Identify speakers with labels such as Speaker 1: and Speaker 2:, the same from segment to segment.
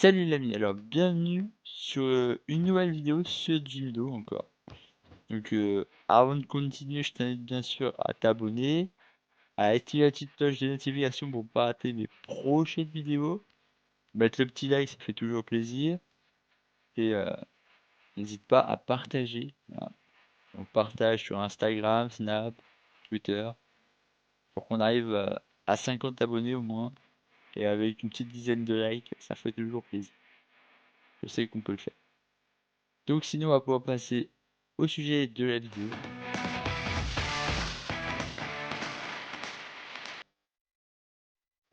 Speaker 1: Salut l'ami, alors bienvenue sur une nouvelle vidéo sur Jimdo encore. Donc avant de continuer, je t'invite bien sûr à t'abonner, à activer la petite cloche de notification pour pas rater mes prochaines vidéos, mettre le petit like, ça fait toujours plaisir, et n'hésite pas à partager. Voilà. On partage sur Instagram, Snap, Twitter, pour qu'on arrive à 50 abonnés au moins, et avec une petite dizaine de likes, ça fait toujours plaisir. Je sais qu'on peut le faire. Donc sinon on va pouvoir passer au sujet de la vidéo.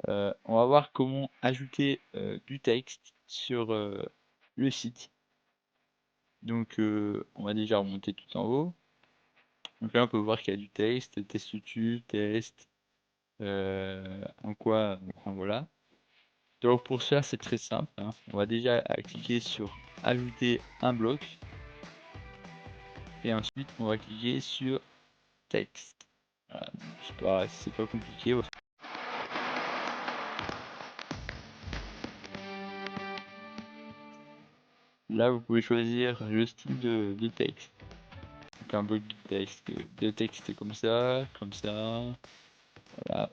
Speaker 1: On va voir comment ajouter du texte sur le site. Donc on va déjà remonter tout en haut. Donc là on peut voir qu'il y a du texte, test YouTube, test, en quoi, enfin voilà. Donc pour ça c'est très simple, hein. On va déjà cliquer sur ajouter un bloc. Et ensuite on va cliquer sur texte. Voilà. C'est pas compliqué. Là, vous pouvez choisir le style de texte. Donc un bloc de texte comme ça, comme ça. Voilà.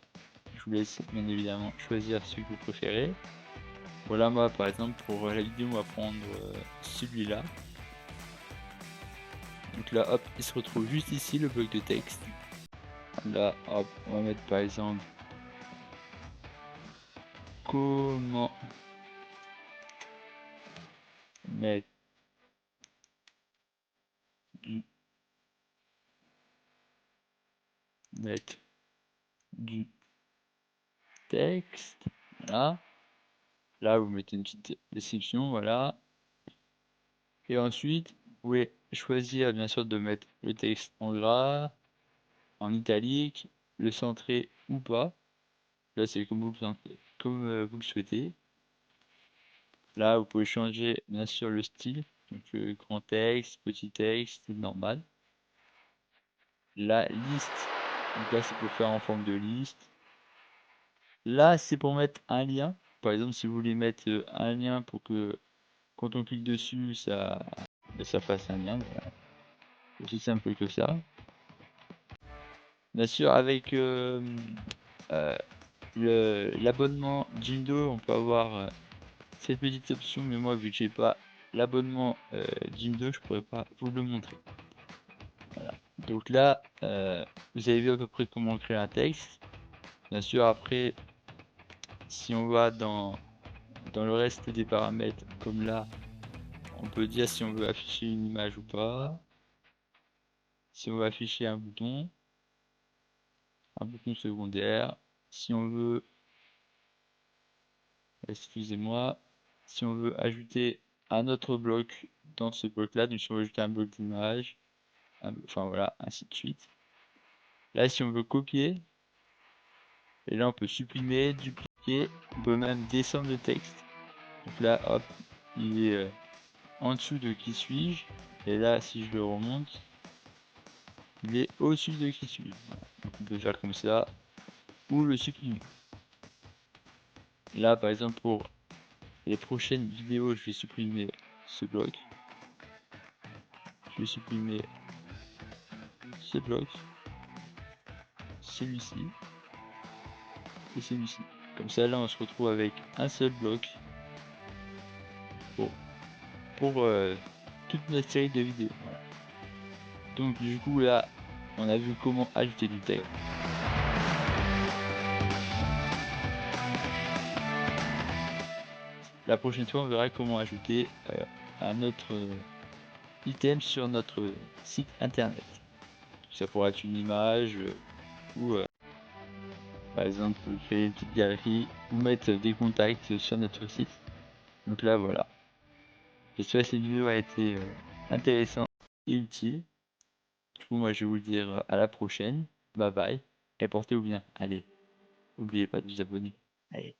Speaker 1: Je vous laisse bien évidemment choisir celui que vous préférez. Voilà, moi par exemple pour la vidéo, on va prendre celui-là. Donc là, hop, il se retrouve juste ici le bloc de texte. Là, hop, on va mettre par exemple comment mettre du, mettre du texte. Voilà. Là, vous mettez une petite description, voilà. Et ensuite, vous pouvez choisir bien sûr de mettre le texte en gras, en italique, le centrer ou pas. Là, c'est comme vous le souhaitez. Là, vous pouvez changer bien sûr le style. Donc, grand texte, petit texte, normal. La liste, donc là, c'est pour faire en forme de liste. Là, c'est pour mettre un lien. Par exemple, si vous voulez mettre un lien pour que quand on clique dessus, ça fasse un lien. Voilà. Aussi simple que ça. Bien sûr, avec l'abonnement Jimdo, on peut avoir cette petite option, mais moi, vu que j'ai pas l'abonnement Jimdo, je pourrais pas vous le montrer. Voilà. Donc là, vous avez vu à peu près comment créer un texte. Bien sûr, après, si on va dans le reste des paramètres, comme là, on peut dire si on veut afficher une image ou pas, si on veut afficher un bouton secondaire, si on veut, excusez-moi, si on veut ajouter un autre bloc dans ce bloc là, donc si on veut ajouter un bloc d'image, enfin voilà, ainsi de suite. Là, si on veut copier, et là on peut supprimer, dupliquer, on peut même descendre le texte. Donc là, hop, il est en dessous de qui suis-je, et là, si je le remonte, il est au-dessus de qui suis-je. Voilà. Donc on peut faire comme ça, ou le supprimer. Là, par exemple, pour les prochaines vidéos, je vais supprimer ce bloc. Je vais supprimer ce bloc, celui-ci et celui-ci. Comme ça, là, on se retrouve avec un seul bloc pour toute notre série de vidéos. Voilà. Donc, du coup, là, on a vu comment ajouter du texte. La prochaine fois, on verra comment ajouter un autre item sur notre site internet. Ça pourra être une image ou par exemple créer une petite galerie ou mettre des contacts sur notre site. Donc là voilà. J'espère que cette vidéo a été intéressante et utile. Du coup moi je vais vous dire à la prochaine. Bye bye. Et portez-vous bien. Allez. N'oubliez pas de vous abonner. Allez.